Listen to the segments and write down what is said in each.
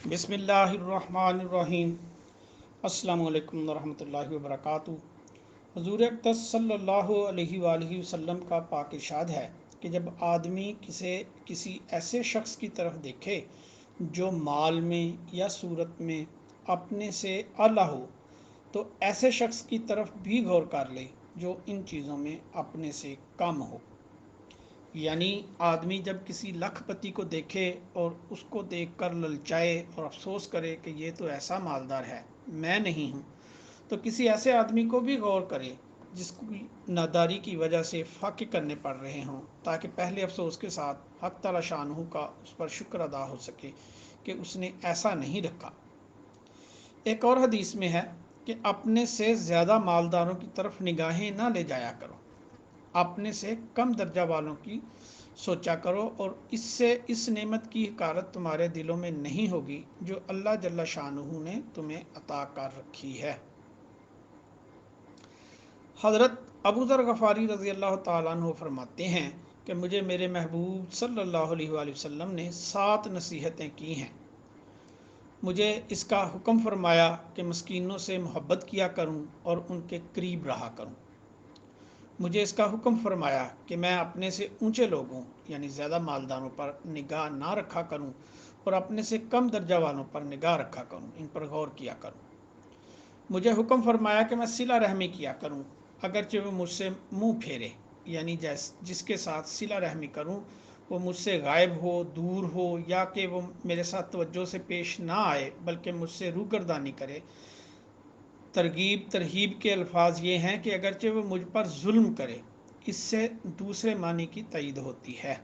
बिस्मिल्लाहिर्रहमानिर्रहीम। अस्सलाम वालेकुम वरहमतुल्लाहि वबरकातुहू। हुज़ूर अक़दस सल्लल्लाहु अलैहि वालैहि वसल्लम का पाक इरशाद है कि जब आदमी किसी ऐसे शख्स की तरफ देखे जो माल में या सूरत में अपने से आला हो, तो ऐसे शख्स की तरफ भी गौर कर ले जो इन चीज़ों में अपने से कम हो। यानी आदमी जब किसी लखपति को देखे और उसको देखकर ललचाए और अफसोस करे कि ये तो ऐसा मालदार है, मैं नहीं हूँ, तो किसी ऐसे आदमी को भी गौर करे जिसकी नादारी की वजह से फाके करने पड़ रहे हों, ताकि पहले अफसोस के साथ हक ताला शानहू का उस पर शुक्र अदा हो सके कि उसने ऐसा नहीं रखा। एक और हदीस में है कि अपने से ज़्यादा मालदारों की तरफ निगाहें ना ले जाया करो, अपने से कम दर्जा वालों की सोचा करो, और इससे इस नेमत की हकारत तुम्हारे दिलों में नहीं होगी जो अल्लाह जल्ला शानुहु ने तुम्हें अता कर रखी है। हज़रत अबू ज़र गफ़ारी रज़ी अल्लाह ताला अन्हु फरमाते हैं कि मुझे मेरे महबूब सल्लल्लाहु अलैहि वसल्लम ने 7 नसीहतें की हैं। मुझे इसका हुक्म फरमाया कि मस्कीनों से मोहब्बत किया करूं और उनके करीब रहा करूं। मुझे इसका हुक्म फरमाया कि मैं अपने से ऊंचे लोगों यानी ज़्यादा मालदारों पर निगाह ना रखा करूं और अपने से कम दर्जा वालों पर निगाह रखा करूं, इन पर गौर किया करूं। मुझे हुक्म फरमाया कि मैं सिला रहमी किया करूं, अगरचे वो मुझसे मुंह फेरे, यानी जिसके साथ सिला रहमी करूं वो मुझसे गायब हो, दूर हो, या कि वो मेरे साथ तवज्जो से पेश ना आए बल्कि मुझसे रूगर्दानी करे। तरगीब तरहीब के अल्फाज ये हैं कि अगरचे वो मुझ पर जुल्म करे, इससे दूसरे मानी की तईद होती है।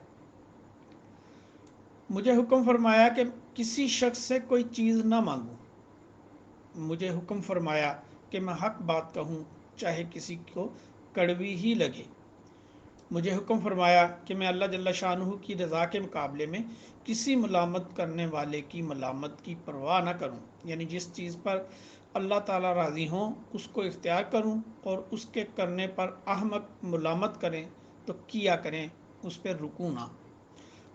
मुझे हुक्म फरमाया कि किसी शख्स से कोई चीज़ ना मांगूं। मुझे हुक्म फरमाया कि मैं हक बात कहूँ चाहे किसी को कड़वी ही लगे। मुझे हुक्म फरमाया कि मैं अल्लाह जल्ला शानुहु की रज़ा के मुकाबले में किसी मलामत करने वाले की मलामत की परवाह न करूं, यानी जिस चीज़ पर अल्लाह ताला राज़ी हों उसको इख्तियार करूं, और उसके करने पर अहमक मुलामत करें तो किया करें, उस पर रुकू ना।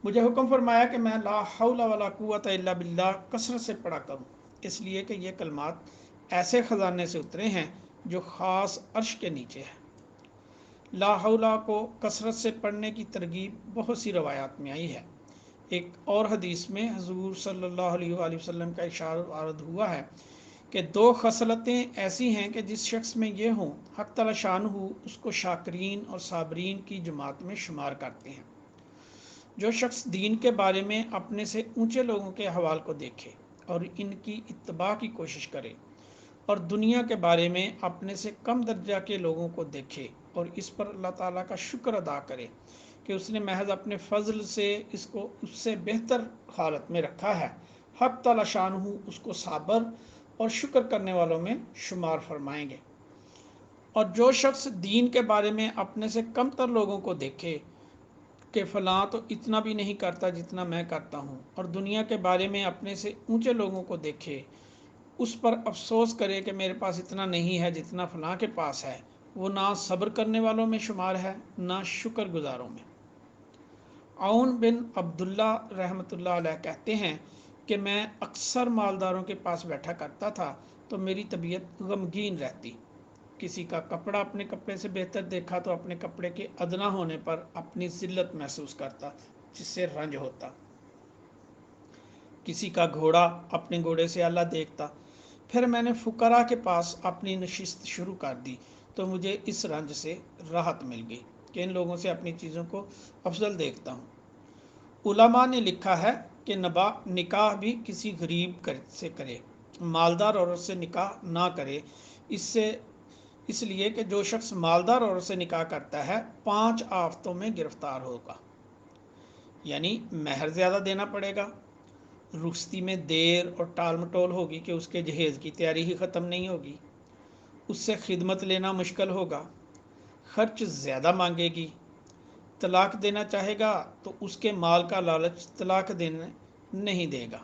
मुझे हुक्म फरमाया कि मैं ला हौला वला कुव्वता इल्ला बिल्लाह कसरत से पढ़ा करूं, इसलिए कि ये कलमात ऐसे ख़जाने से उतरे हैं जो ख़ास अर्श के नीचे है। ला हौला को कसरत से पढ़ने की तरगीब बहुत सी रवायात में आई है। एक और हदीस में हुज़ूर सल्लल्लाहु अलैहि वसल्लम का इरशाद वारद हुआ है कि 2 खसलतें ऐसी हैं कि जिस शख्स में ये हों हक ताला शानुहु उसको शाकिरीन और साबरीन की जमात में शुमार करते हैं। जो शख्स दीन के बारे में अपने से ऊंचे लोगों के हवाल को देखे और इनकी इत्तबा की कोशिश करे, और दुनिया के बारे में अपने से कम दर्जा के लोगों को देखे और इस पर अल्लाह ताला का शुक्र अदा करे कि उसने महज अपने फजल से इसको उससे बेहतर हालत में रखा है, हक ताला शानुहु उसको साबर और शुक्र करने वालों में शुमार फरमाएंगे। और जो शख्स दीन के बारे में अपने से कम तर लोगों को देखे कि फ़लाँ तो इतना भी नहीं करता जितना मैं करता हूँ, और दुनिया के बारे में अपने से ऊंचे लोगों को देखे, उस पर अफसोस करे कि मेरे पास इतना नहीं है जितना फ़लाँ के पास है, वो ना सब्र करने वालों में शुमार है ना शुक्र गुजारों में। आउन बिन अब्दुल्ला रहमतुल्लाह अलैह कहते हैं कि मैं अक्सर मालदारों के पास बैठा करता था तो मेरी तबीयत गमगीन रहती। किसी का कपड़ा अपने कपड़े से बेहतर देखा तो अपने कपड़े के अदना होने पर अपनी जिल्लत महसूस करता, जिससे रंज होता। किसी का घोड़ा अपने घोड़े से आला देखता। फिर मैंने फुकरा के पास अपनी नशिस्त शुरू कर दी तो मुझे इस रंज से राहत मिल गई कि इन लोगों से अपनी चीज़ों को अफजल देखता हूँ। उलमा ने लिखा है कि निकाह भी किसी गरीब से करे, मालदार औरत से निकाह ना करे, इससे इसलिए कि जो शख्स मालदार औरत से निकाह करता है 5 आफतों में गिरफ्तार होगा। यानी महर ज़्यादा देना पड़ेगा, रुखसती में देर और टाल मटोल होगी कि उसके जहेज़ की तैयारी ही ख़त्म नहीं होगी, उससे खिदमत लेना मुश्किल होगा, खर्च ज़्यादा मांगेगी, तलाक देना चाहेगा तो उसके माल का लालच तलाक देने नहीं देगा।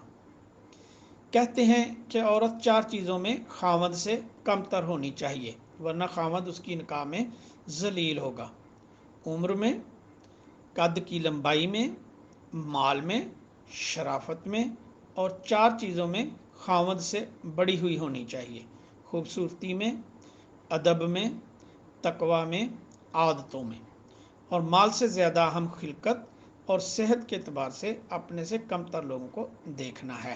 कहते हैं कि औरत 4 चीज़ों में खामद से कमतर होनी चाहिए, वरना खामद उसकी निकाह में जलील होगा। उम्र में, कद की लंबाई में, माल में, शराफत में, اور 4 چیزوں میں خاوند سے بڑی ہوئی ہونی چاہیے: خوبصورتی میں، ادب میں، تقوی میں، عادتوں میں، اور مال سے زیادہ ہم خلقت اور صحت کے اعتبار سے اپنے سے کم تر لوگوں کو دیکھنا ہے۔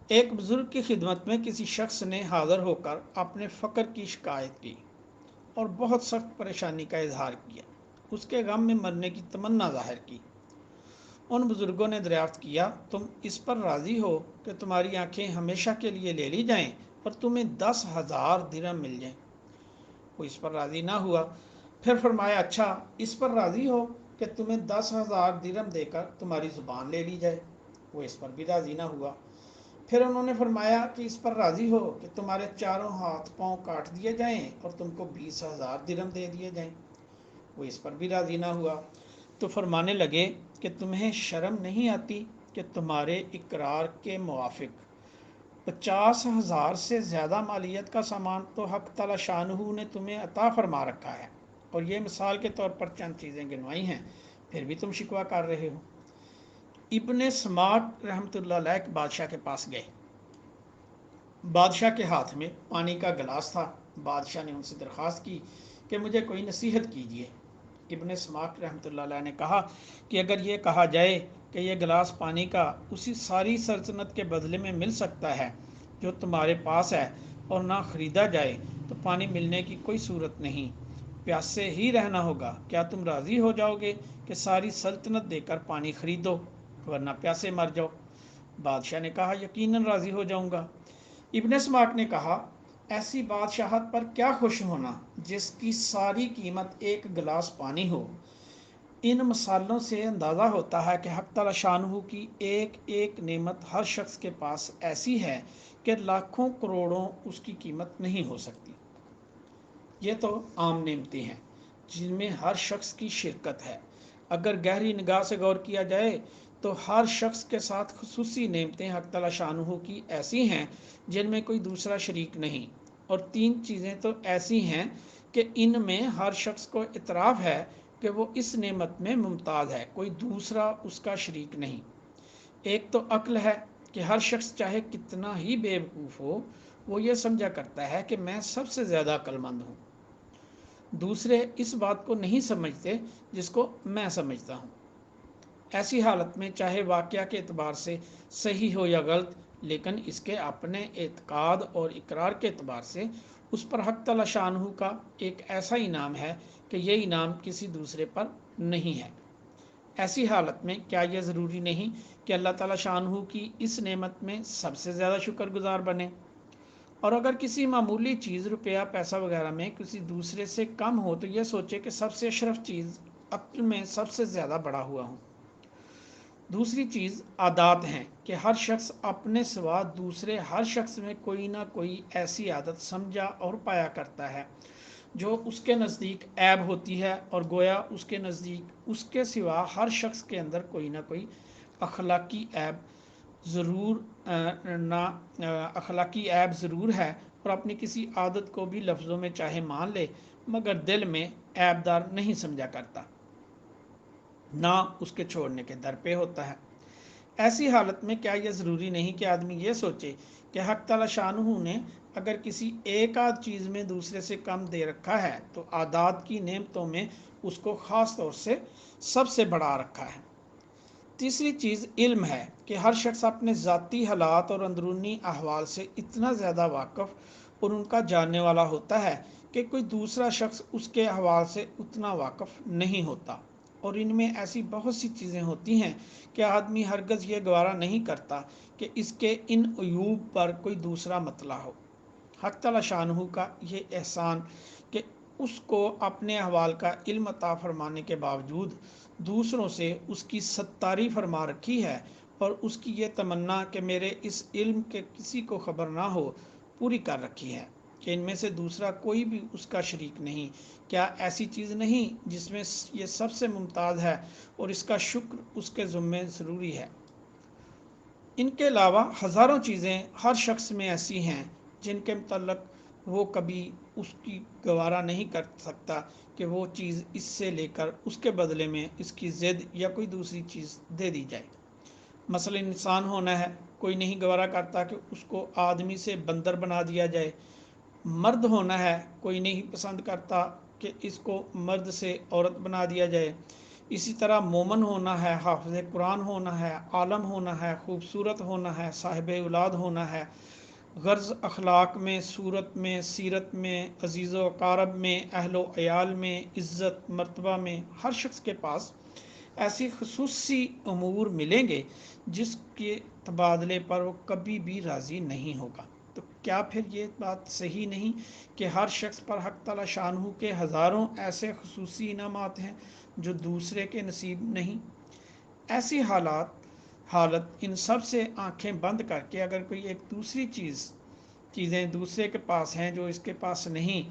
ایک بزرگ کی خدمت میں کسی شخص نے حاضر ہو کر اپنے فقر کی شکایت کی اور بہت سخت پریشانی کا اظہار کیا۔ اس کے غم میں مرنے کی تمنا ظاہر کی۔ ان بزرگوں نے دریافت کیا، تم اس پر راضی ہو کہ تمہاری آنکھیں ہمیشہ کے لیے لے لی جائیں اور تمہیں 10,000 درہم مل جائیں؟ وہ اس پر راضی نہ ہوا۔ پھر فرمایا، اچھا اس پر راضی ہو کہ تمہیں 10,000 درہم دے کر تمہاری زبان لے لی جائے؟ وہ اس پر بھی راضی نہ ہوا۔ پھر انہوں نے فرمایا کہ اس پر راضی ہو کہ تمہارے چاروں ہاتھ پاؤں کاٹ دیے جائیں اور تم کو 20,000 درہم دے دیے جائیں؟ وہ اس پر بھی راضی نہ ہوا۔ تو فرمانے لگے کہ تمہیں شرم نہیں آتی کہ تمہارے اقرار کے موافق 50,000 سے زیادہ مالیت کا سامان تو حق تعالی شانہ نے تمہیں عطا فرما رکھا ہے، اور یہ مثال کے طور پر چند چیزیں گنوائی ہیں، پھر بھی تم شکوہ کر رہے ہو۔ ابن سماک رحمۃ اللہ علیہ ایک بادشاہ کے پاس گئے۔ بادشاہ کے ہاتھ میں پانی کا گلاس تھا۔ بادشاہ نے ان سے درخواست کی کہ مجھے کوئی نصیحت کیجیے۔ ابن سماک رحمۃ اللہ علیہ نے کہا کہ اگر یہ کہا جائے کہ یہ گلاس پانی کا اسی ساری سلطنت کے بدلے میں مل سکتا ہے جو تمہارے پاس ہے اور نہ خریدا جائے تو پانی ملنے کی کوئی صورت نہیں، پیاسے ہی رہنا ہوگا، کیا تم راضی ہو جاؤ گے کہ ساری سلطنت دے کر پانی خریدو ورنہ پیاسے مر جاؤ؟ بادشاہ نے کہا، یقیناً راضی ہو جاؤں گا۔ ابن سماک نے کہا، ایسی بادشاہت پر کیا خوش ہونا جس کی ساری قیمت ایک گلاس پانی ہو۔ ان مثالوں سے اندازہ ہوتا ہے کہ حق تعالی شانہ کی ایک ایک نعمت ہر شخص کے پاس ایسی ہے کہ لاکھوں کروڑوں اس کی قیمت نہیں ہو سکتی۔ یہ تو عام نعمتیں ہیں جن میں ہر شخص کی شرکت ہے۔ اگر گہری نگاہ سے غور کیا جائے تو ہر شخص کے ساتھ خصوصی نعمتیں حق تعالی شانہ کی ایسی ہیں جن میں کوئی دوسرا شریک نہیں، اور 3 چیزیں تو ایسی ہیں کہ ان میں ہر شخص کو اعتراف ہے کہ وہ اس نعمت میں ممتاز ہے، کوئی دوسرا اس کا شریک نہیں۔ ایک تو عقل ہے کہ ہر شخص چاہے کتنا ہی بے وقوف ہو، وہ یہ سمجھا کرتا ہے کہ میں سب سے زیادہ عقل مند ہوں۔ دوسرے اس بات کو نہیں سمجھتے جس کو میں سمجھتا ہوں۔ ایسی حالت میں چاہے واقعہ کے اعتبار سے صحیح ہو یا غلط، لیکن اس کے اپنے اعتقاد اور اقرار کے اعتبار سے اس پر حق تعالی شانہ کا ایک ایسا انعام ہے کہ یہ انعام کسی دوسرے پر نہیں ہے۔ ایسی حالت میں کیا یہ ضروری نہیں کہ اللہ تعالی شانہ کی اس نعمت میں سب سے زیادہ شکر گزار بنے؟ اور اگر کسی معمولی چیز، روپیہ، پیسہ وغیرہ میں کسی دوسرے سے کم ہو تو یہ سوچے کہ سب سے اشرف چیز عقل میں سب سے زیادہ بڑا ہوا ہوں۔ دوسری چیز عادات ہیں کہ ہر شخص اپنے سوا دوسرے ہر شخص میں کوئی نہ کوئی ایسی عادت سمجھا اور پایا کرتا ہے جو اس کے نزدیک عیب ہوتی ہے، اور گویا اس کے نزدیک اس کے سوا ہر شخص کے اندر کوئی نہ کوئی اخلاقی عیب ضرور ہے، اور اپنی کسی عادت کو بھی لفظوں میں چاہے مان لے مگر دل میں عیب دار نہیں سمجھا کرتا، نہ اس کے چھوڑنے کے در پہ ہوتا ہے۔ ایسی حالت میں کیا یہ ضروری نہیں کہ آدمی یہ سوچے کہ حق تعالی شانہ نے اگر کسی ایک آدھ چیز میں دوسرے سے کم دے رکھا ہے تو عادات کی نعمتوں میں اس کو خاص طور سے سب سے بڑھا رکھا ہے۔ تیسری چیز علم ہے کہ ہر شخص اپنے ذاتی حالات اور اندرونی احوال سے اتنا زیادہ واقف اور ان کا جاننے والا ہوتا ہے کہ کوئی دوسرا شخص اس کے احوال سے اتنا واقف نہیں ہوتا، اور ان میں ایسی بہت سی چیزیں ہوتی ہیں کہ آدمی ہرگز یہ گوارا نہیں کرتا کہ اس کے ان عیوب پر کوئی دوسرا مطلع ہو۔ حق تعالی شانہ کا یہ احسان کہ اس کو اپنے احوال کا علم عطا فرمانے کے باوجود دوسروں سے اس کی ستاری فرما رکھی ہے، اور اس کی یہ تمنا کہ میرے اس علم کے کسی کو خبر نہ ہو پوری کر رکھی ہے کہ ان میں سے دوسرا کوئی بھی اس کا شریک نہیں۔ کیا ایسی چیز نہیں جس میں یہ سب سے ممتاز ہے اور اس کا شکر اس کے ذمے ضروری ہے؟ ان کے علاوہ ہزاروں چیزیں ہر شخص میں ایسی ہیں جن کے متعلق وہ کبھی اس کی گوارا نہیں کر سکتا کہ وہ چیز اس سے لے کر اس کے بدلے میں اس کی ضد یا کوئی دوسری چیز دے دی جائے۔ مثلا इंसान होना है, कोई नहीं गवारा करता कि उसको आदमी से बंदर बना दिया जाए। मर्द होना है, कोई नहीं पसंद करता कि इसको मर्द से औरत बना दिया जाए। इसी तरह मोमन होना है, हाफिज कुरान होना है, आलम होना है, खूबसूरत होना है, साहिब औलाद होना है, गर्ज अखलाक में, सूरत में, सीरत में, अजीज़ व कारब में, अहलो अयाल में, इज़्ज़त मर्तबा में, हर शख्स के पास ऐसी खसूसी अमूर मिलेंगे जिसके तबादले पर वो कभी भी राज़ी नहीं होगा। तो क्या फिर ये बात सही नहीं कि हर शख्स पर हक ताला शानहू के हज़ारों ऐसे खसूसी इनामात हैं जो दूसरे के नसीब नहीं? ऐसी हालत इन सब से आंखें बंद करके अगर कोई एक दूसरी चीज़ें दूसरे के पास हैं जो इसके पास नहीं,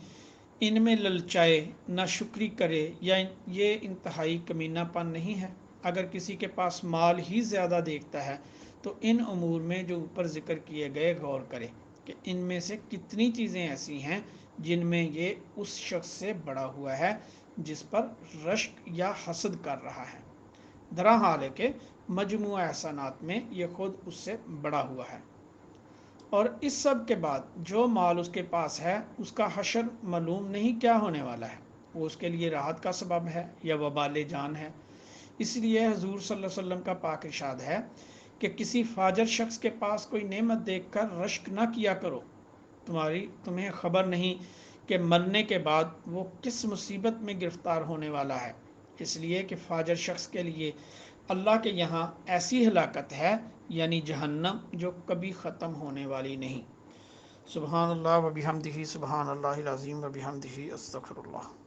इनमें ललचाए, नाशुक्री करे, या ये इंतहाई कमीनापन नहीं है? अगर किसी के पास माल ही ज़्यादा देखता है तो इन अमूर में जो ऊपर ज़िक्र किए गए गौर करे कि इनमें से कितनी चीज़ें ऐसी हैं जिनमें ये उस शख्स से बड़ा हुआ है जिस पर रश्क या हसद कर रहा है, दरा हाल है कि मजमूआ एहसानात में ये खुद उससे बड़ा हुआ है। और इस सब के बाद जो माल उसके पास है उसका हशर मालूम नहीं क्या होने वाला है, वो उसके लिए राहत का सबब है या वबाल जान है। इसलिए हजूर सल्लल्लाहु अलैहि वसल्लम का पाक इरशाद है कि किसी फाजर शख्स के पास कोई नेमत देखकर रश्क ना किया करो, तुम्हें खबर नहीं कि मरने के बाद वो किस मुसीबत में गिरफ्तार होने वाला है। इसलिए कि फाजर शख्स के लिए अल्लाह के यहाँ ऐसी हलाकत है यानी जहन्नम जो कभी ख़त्म होने वाली नहीं। सुबहान अल्लाह व बिहम्दिही, सुबहान अल्लाहिल अज़ीम व बिहम्दिही, अस्तगफिरुल्लाह।